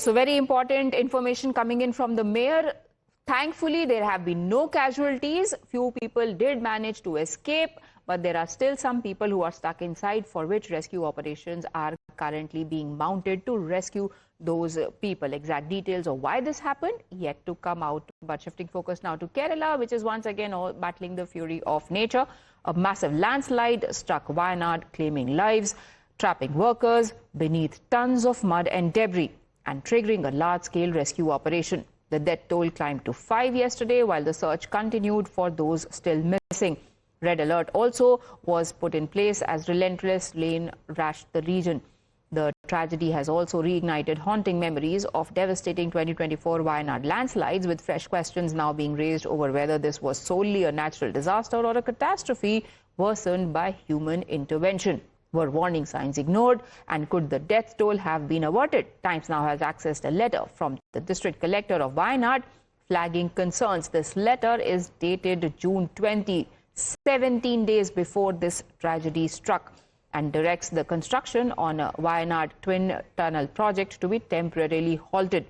So very important information coming in from the mayor. Thankfully, there have been no casualties. Few people did manage to escape, but there are still some people who are stuck inside, for which rescue operations are currently being mounted to rescue those people. Exact details of why this happened yet to come out. But shifting focus now to Kerala, which is once again battling the fury of nature. A massive landslide struck Wayanad, claiming lives, trapping workers beneath tons of mud and debris, and triggering a large-scale rescue operation. The death toll climbed to 5 yesterday, while the search continued for those still missing. Red alert also was put in place as relentless rain rashed the region. The tragedy has also reignited haunting memories of devastating 2024 Wayanad landslides, with fresh questions now being raised over whether this was solely a natural disaster or a catastrophe worsened by human intervention. Were warning signs ignored, and could the death toll have been averted? Times now has accessed a letter from the district collector of Wayanad flagging concerns. This letter is dated June 20, 17 days before this tragedy struck, and directs the construction on a Wayanad twin tunnel project to be temporarily halted.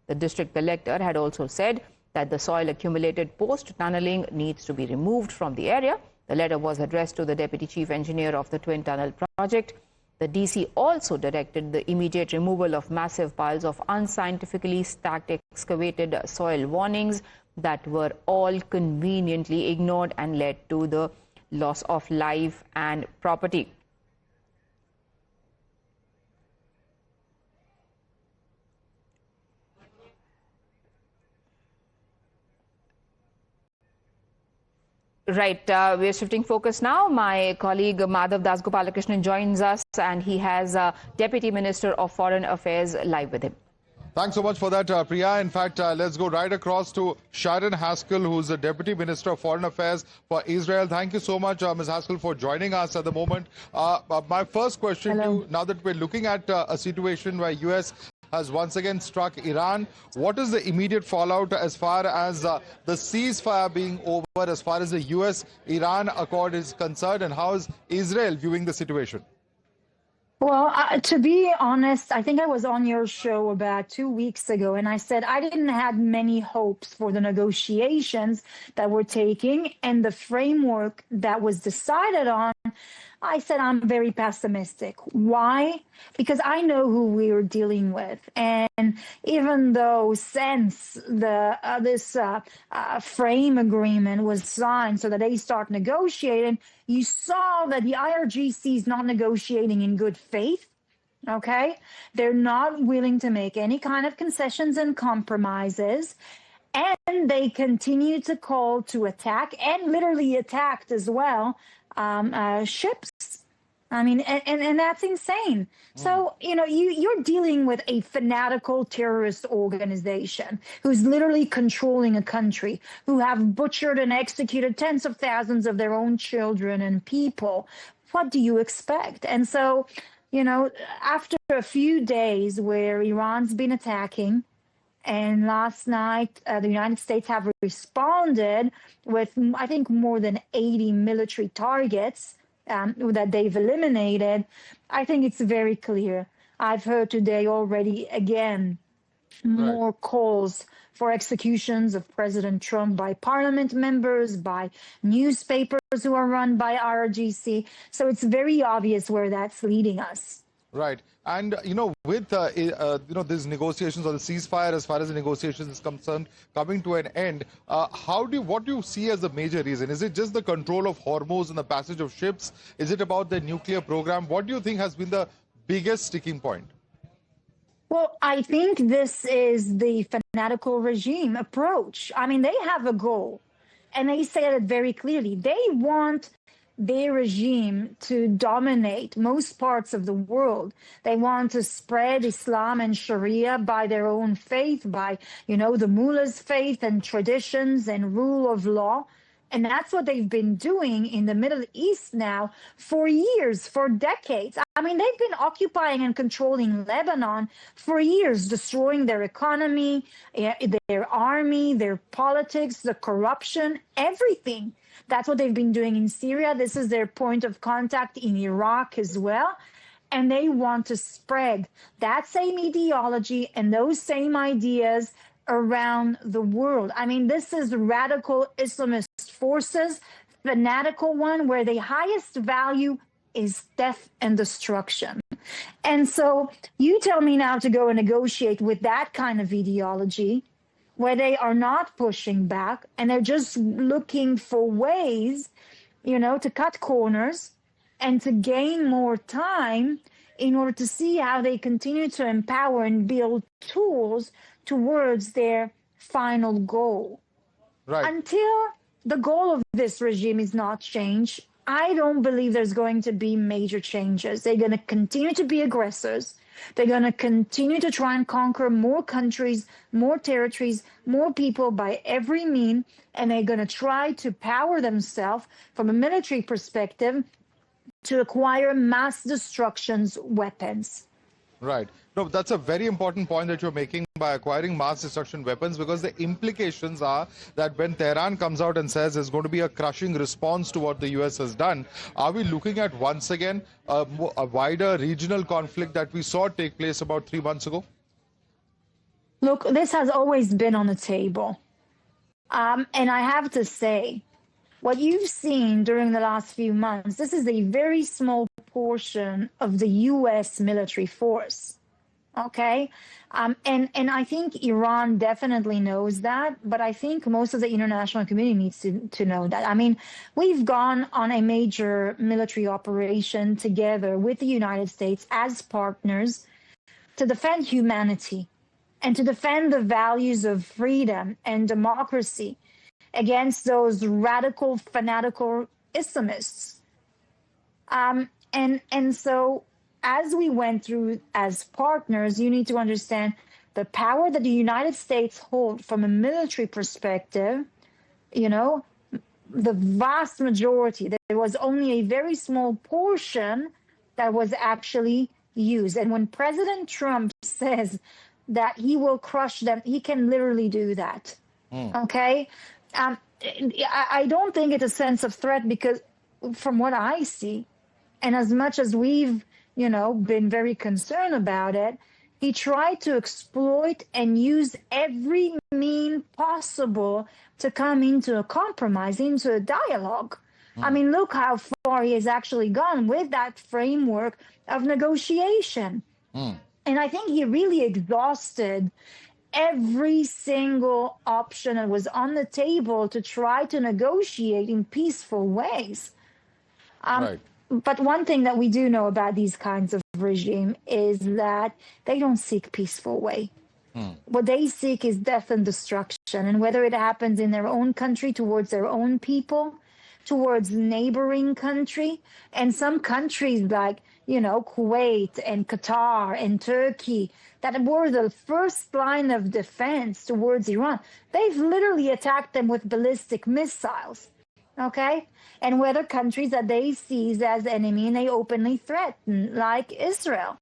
The district collector had also said that the soil accumulated post-tunneling needs to be removed from the area. The letter was addressed to the Deputy Chief Engineer of the Twin Tunnel Project. The DC also directed the immediate removal of massive piles of unscientifically stacked excavated soil warnings that were all conveniently ignored and led to the loss of life and property. Right, we're shifting focus now. My colleague Madhav Dasgopalakrishnan joins us, and he has Deputy Minister of Foreign Affairs live with him. Thanks so much for that, Priya. In fact, let's go right across to Sharren Haskel, who's the Deputy Minister of Foreign Affairs for Israel. Thank you so much, Ms. Haskell, for joining us at the moment. My first question to you, now that we're looking at a situation where U.S. has once again struck Iran, what is the immediate fallout as far as the ceasefire being over, as far as the U.S.-Iran accord is concerned, and how is Israel viewing the situation? Well, to be honest, I think I was on your show about 2 weeks ago, and I said I didn't have many hopes for the negotiations that we're taking and the framework that was decided on. I said I'm very pessimistic. Why? Because I know who we are dealing with, and even though since this frame agreement was signed so that they start negotiating, you saw that the IRGC is not negotiating in good faith. Okay, they're not willing to make any kind of concessions and compromises. And they continue to call to attack, and literally attacked as well, ships. I mean, and that's insane. So, you know, you're dealing with a fanatical terrorist organization who's literally controlling a country, who have butchered and executed tens of thousands of their own children and people. What do you expect? And so, you know, after a few days where Iran's been attacking, and last night, the United States have responded with, I think, more than 80 military targets that they've eliminated. I think it's very clear. I've heard today already, again, more calls for executions of President Trump by parliament members, by newspapers who are run by IRGC. So it's very obvious where that's leading us. Right. And, you know, with, these negotiations or the ceasefire, as far as the negotiations is concerned, coming to an end, what do you see as the major reason? Is it just the control of Hormuz and the passage of ships? Is it about the nuclear program? What do you think has been the biggest sticking point? Well, I think this is the fanatical regime approach. I mean, they have a goal, and they say it very clearly. They want their regime to dominate most parts of the world. They want to spread Islam and Sharia by their own faith, by, you know, the mullah's faith and traditions and rule of law. And that's what they've been doing in the Middle East now for years, for decades. I mean, they've been occupying and controlling Lebanon for years, destroying their economy, their army, their politics, the corruption, everything. That's what they've been doing in Syria. This is their point of contact in Iraq as well. and they want to spread that same ideology and those same ideas around the world. I mean, this is radical Islamist forces, fanatical one, where the highest value is death and destruction. And so you tell me now to go and negotiate with that kind of ideology where they are not pushing back and they're just looking for ways, to cut corners and to gain more time in order to see how they continue to empower and build tools towards their final goal. Right. Until the goal of this regime is not changed, I don't believe there's going to be major changes. They're going to continue to be aggressors. They're going to continue to try and conquer more countries, more territories, more people by every mean, and they're going to try to power themselves from a military perspective to acquire mass destruction's weapons. Right. No, that's a very important point that you're making by acquiring mass destruction weapons, because the implications are that when Tehran comes out and says there's going to be a crushing response to what the US has done, are we looking at once again a wider regional conflict that we saw take place about 3 months ago? Look, this has always been on the table. And I have to say, what you've seen during the last few months, this is a very small portion of the US military force. Okay. And I think Iran definitely knows that, but I think most of the international community needs to know that. I mean, we've gone on a major military operation together with the United States as partners to defend humanity and to defend the values of freedom and democracy against those radical, fanatical Islamists. And so as we went through as partners, you need to understand the power that the United States hold from a military perspective, the vast majority, there was only a very small portion that was actually used. And when President Trump says that he will crush them, he can literally do that. Okay? I don't think it's a sense of threat, because from what I see, and as much as we've been very concerned about it, he tried to exploit and use every mean possible to come into a compromise, into a dialogue. I mean, look how far he has actually gone with that framework of negotiation. And I think he really exhausted every single option that was on the table to try to negotiate in peaceful ways. Right. But one thing that we do know about these kinds of regime is that they don't seek peaceful way. What they seek is death and destruction. And whether it happens in their own country, towards their own people, towards neighboring country, and some countries like, Kuwait and Qatar and Turkey that were the first line of defense towards Iran, they've literally attacked them with ballistic missiles. Okay? And whether countries that they seize as enemy and they openly threaten, like Israel.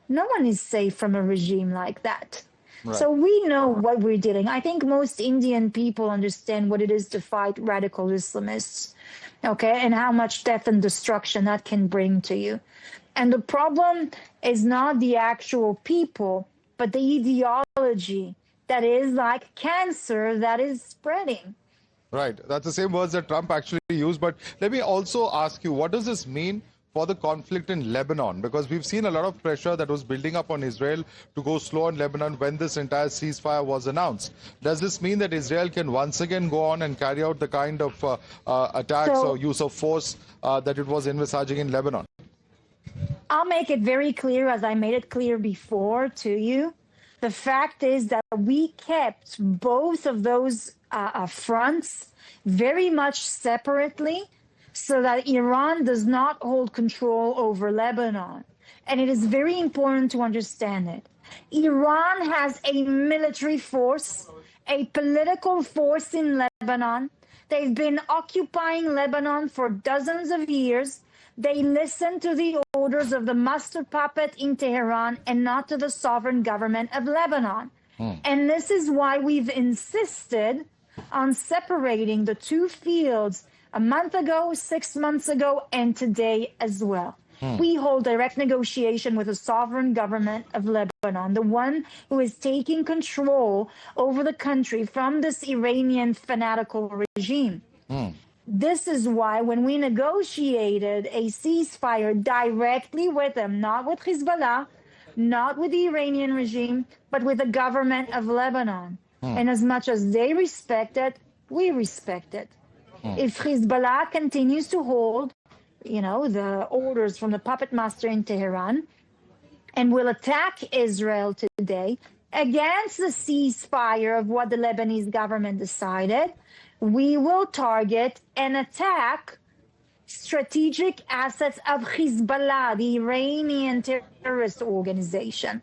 No one is safe from a regime like that. Right. So we know what we're dealing. I think most Indian people understand what it is to fight radical Islamists, okay, and how much death and destruction that can bring to you. And the problem is not the actual people, but the ideology that is like cancer that is spreading. Right. That's the same words that Trump actually used. But let me also ask you, what does this mean for the conflict in Lebanon? Because we've seen a lot of pressure that was building up on Israel to go slow in Lebanon when this entire ceasefire was announced. Does this mean that Israel can once again go on and carry out the kind of attacks or use of force that it was envisaging in Lebanon? I'll make it very clear, as I made it clear before to you. The fact is that we kept both of those fronts very much separately, so that Iran does not hold control over Lebanon. And it is very important to understand it. Iran has a military force, a political force in Lebanon. They've been occupying Lebanon for dozens of years. They listen to the orders of the master puppet in Tehran and not to the sovereign government of Lebanon. And this is why we've insisted on separating the two fields a month ago, 6 months ago, and today as well. We hold direct negotiation with the sovereign government of Lebanon, the one who is taking control over the country from this Iranian fanatical regime. This is why when we negotiated a ceasefire directly with them, not with Hezbollah, not with the Iranian regime, but with the government of Lebanon. And as much as they respect it, we respect it. If Hezbollah continues to hold, the orders from the puppet master in Tehran and will attack Israel today against the ceasefire of what the Lebanese government decided, we will target and attack strategic assets of Hezbollah, the Iranian terrorist organization.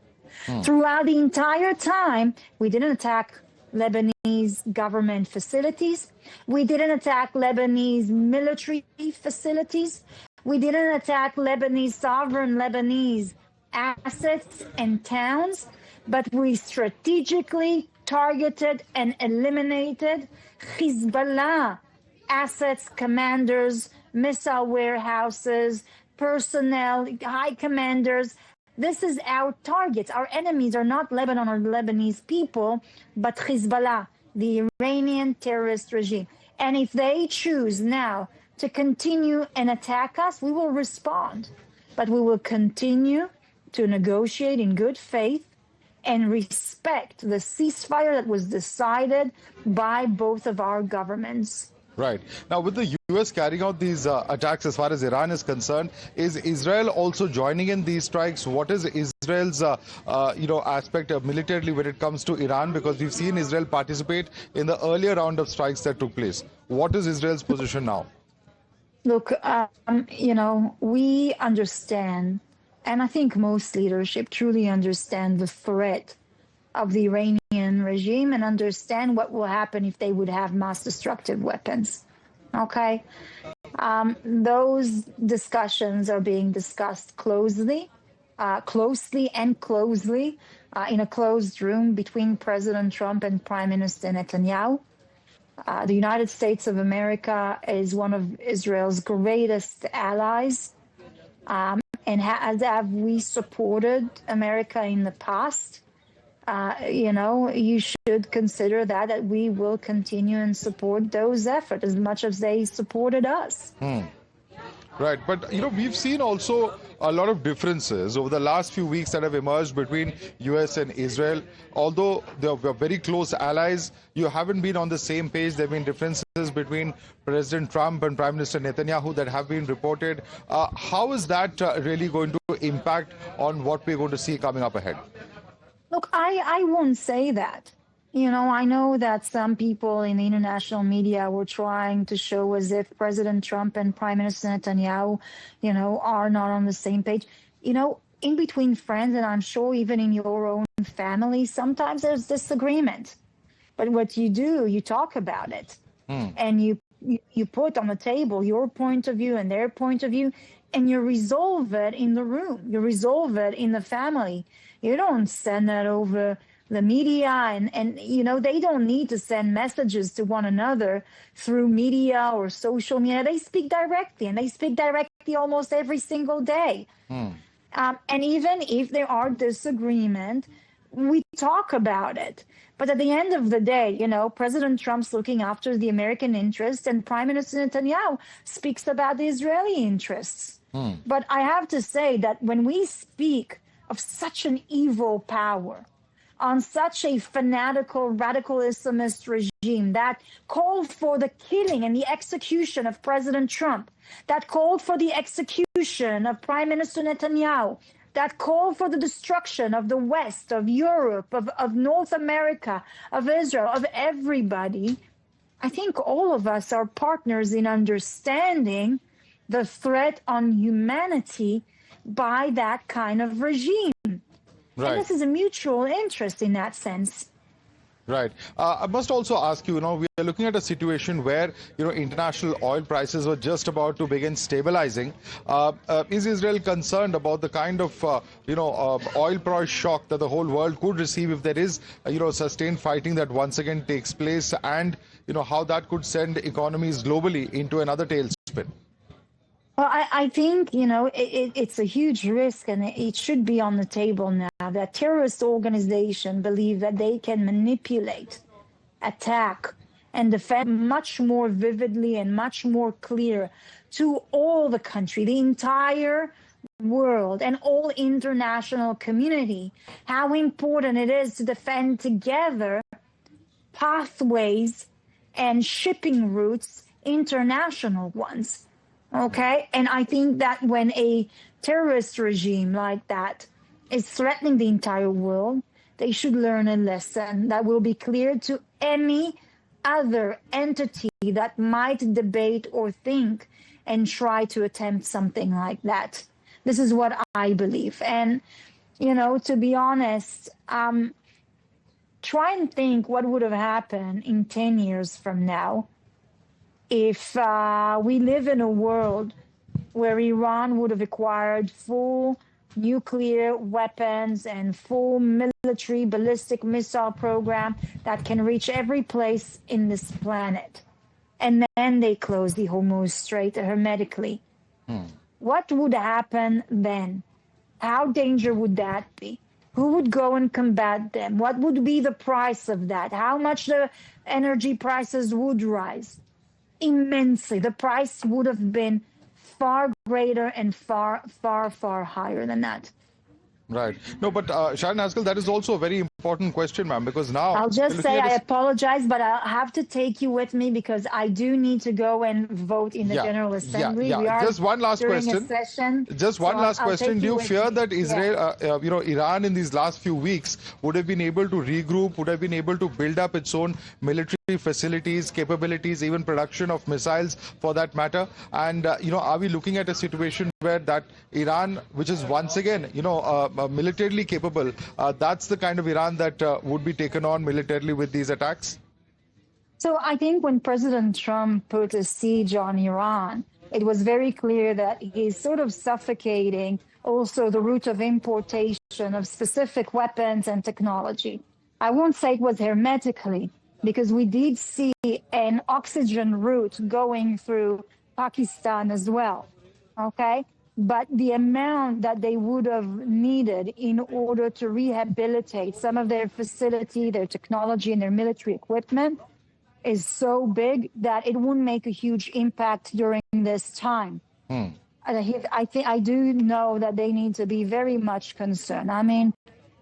Throughout the entire time, we didn't attack Lebanese government facilities. We didn't attack Lebanese military facilities. We didn't attack sovereign Lebanese assets and towns, but we strategically targeted and eliminated Hezbollah assets, commanders, missile warehouses, personnel, high commanders. This is our targets. Our enemies are not Lebanon or the Lebanese people, but Hezbollah, the Iranian terrorist regime. And if they choose now to continue and attack us, we will respond. But we will continue to negotiate in good faith and respect the ceasefire that was decided by both of our governments. Right. Now, with the U.S. carrying out these attacks as far as Iran is concerned, is Israel also joining in these strikes? What is Israel's, aspect of militarily when it comes to Iran? Because we've seen Israel participate in the earlier round of strikes that took place. What is Israel's position now? Look, we understand, and I think most leadership truly understand the threat of the Iranian regime and understand what will happen if they would have mass destructive weapons. Okay? Those discussions are being discussed closely in a closed room between President Trump and Prime Minister Netanyahu. The United States of America is one of Israel's greatest allies. And as have we supported America in the past, you should consider that we will continue and support those efforts as much as they supported us. Right, but we've seen also a lot of differences over the last few weeks that have emerged between US and Israel. Although they are very close allies, you haven't been on the same page. There have been differences between President Trump and Prime Minister Netanyahu that have been reported. How is that really going to impact on what we're going to see coming up ahead? Look, I won't say that. I know that some people in the international media were trying to show as if President Trump and Prime Minister Netanyahu, are not on the same page. In between friends, and I'm sure even in your own family, sometimes there's disagreement. But what you do, you talk about it. And you put on the table your point of view and their point of view, and you resolve it in the room. You resolve it in the family. You don't send that over the media, and they don't need to send messages to one another through media or social media. They speak directly, and they speak directly almost every single day. And even if there are disagreement, we talk about it. But at the end of the day, President Trump's looking after the American interests, and Prime Minister Netanyahu speaks about the Israeli interests. But I have to say that when we speak of such an evil power, on such a fanatical, radical Islamist regime that called for the killing and the execution of President Trump, that called for the execution of Prime Minister Netanyahu, that called for the destruction of the West, of Europe, of North America, of Israel, of everybody, I think all of us are partners in understanding the threat on humanity by that kind of regime. Right. And this is a mutual interest in that sense. Right. I must also ask you, we are looking at a situation where, international oil prices were just about to begin stabilizing. Is Israel concerned about the kind of, oil price shock that the whole world could receive if there is, sustained fighting that once again takes place, and, how that could send economies globally into another tailspin? Well, I think, it's a huge risk, and it should be on the table now that terrorist organizations believe that they can manipulate, attack, and defend much more vividly and much more clear to all the country, the entire world, and all international community, how important it is to defend together pathways and shipping routes, international ones. Okay. And I think that when a terrorist regime like that is threatening the entire world, they should learn a lesson that will be clear to any other entity that might debate or think and try to attempt something like that. This is what I believe. And, to be honest, try and think what would have happened in 10 years from now if we live in a world where Iran would have acquired full nuclear weapons and full military ballistic missile program that can reach every place in this planet. And then they close the Hormuz Strait hermetically. What would happen then? How dangerous would that be? Who would go and combat them? What would be the price of that? How much the energy prices would rise? Immensely. The price would have been far greater and far, far, far higher than that. Right. No, but Sharren Haskel, that is also a very important question, ma'am, because now... I'll just say I apologize, but I'll have to take you with me because I do need to go and vote in the General Assembly. Yeah. We are just one last question. Just one last question. Do you fear that Israel, Iran in these last few weeks would have been able to regroup, would have been able to build up its own military facilities, capabilities, even production of missiles for that matter? And, are we looking at a situation where that Iran, which is once again, militarily capable, that's the kind of Iran that would be taken on militarily with these attacks? So I think when President Trump put a siege on Iran, it was very clear that he's sort of suffocating also the route of importation of specific weapons and technology. I won't say it was hermetically, because we did see an oxygen route going through Pakistan as well. Okay? But the amount that they would have needed in order to rehabilitate some of their facility, their technology, and their military equipment is so big that it wouldn't make a huge impact during this time. I do know that they need to be very much concerned. I mean,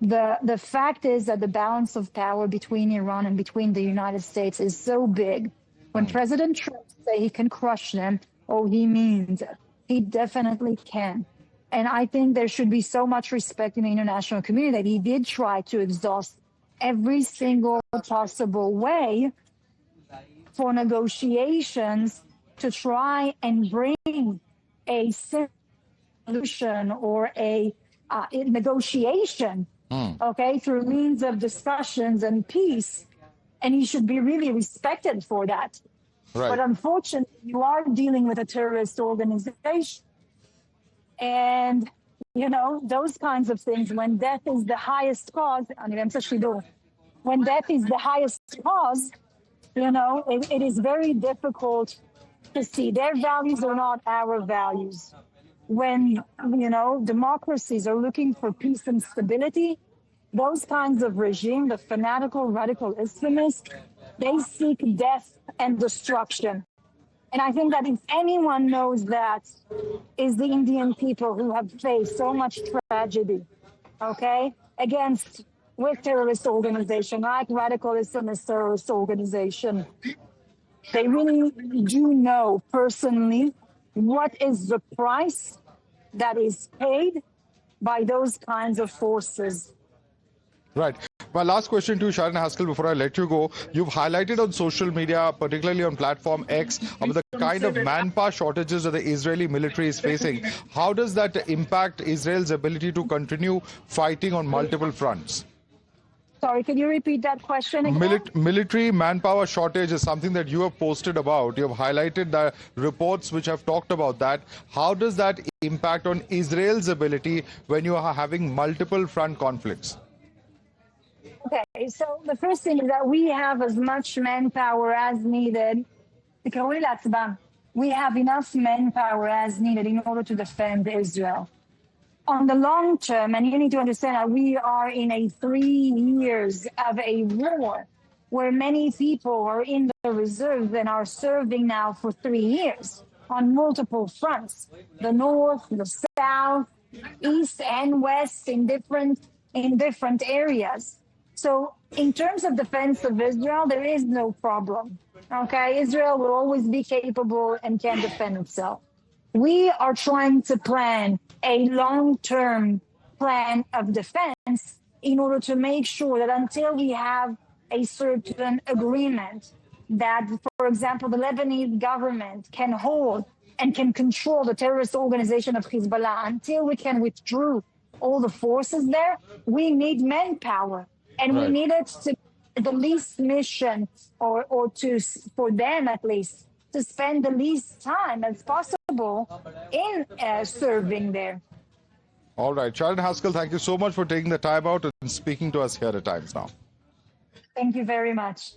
the fact is that the balance of power between Iran and between the United States is so big. When President Trump say he can crush them, he means it. He definitely can. And I think there should be so much respect in the international community that he did try to exhaust every single possible way for negotiations to try and bring a solution or a negotiation, through means of discussions and peace. And he should be really respected for that. Right. But unfortunately, you are dealing with a terrorist organization. And, those kinds of things, when death is the highest cause, when death is the highest cause, it is very difficult to see. Their values are not our values. When, democracies are looking for peace and stability, those kinds of regime, the fanatical, radical Islamists, they seek death and destruction. And I think that if anyone knows that, is the Indian people who have faced so much tragedy, with terrorist organization, like radical Islamist terrorist organization. They really do know personally what is the price that is paid by those kinds of forces. Right. My last question to you, Sharren Haskel, before I let you go. You've highlighted on social media, particularly on platform X, the kind of manpower shortages that the Israeli military is facing. How does that impact Israel's ability to continue fighting on multiple fronts? Sorry, can you repeat that question again? Military manpower shortage is something that you have posted about. You have highlighted the reports which have talked about that. How does that impact on Israel's ability when you are having multiple front conflicts? Okay, so the first thing is that we have as much manpower as needed. we have enough manpower as needed in order to defend Israel. On the long term, and you need to understand that we are in a 3 years of a war where many people are in the reserve and are serving now for 3 years on multiple fronts, the north, the south, east and west in different areas. So in terms of defense of Israel, there is no problem. Okay, Israel will always be capable and can defend itself. We are trying to plan a long-term plan of defense in order to make sure that until we have a certain agreement that, for example, the Lebanese government can hold and can control the terrorist organization of Hezbollah, until we can withdraw all the forces there, we need manpower. And we need it to the least mission or for them at least, to spend the least time as possible in serving there. All right. Sharren Haskel, thank you so much for taking the time out and speaking to us here at Times Now. Thank you very much.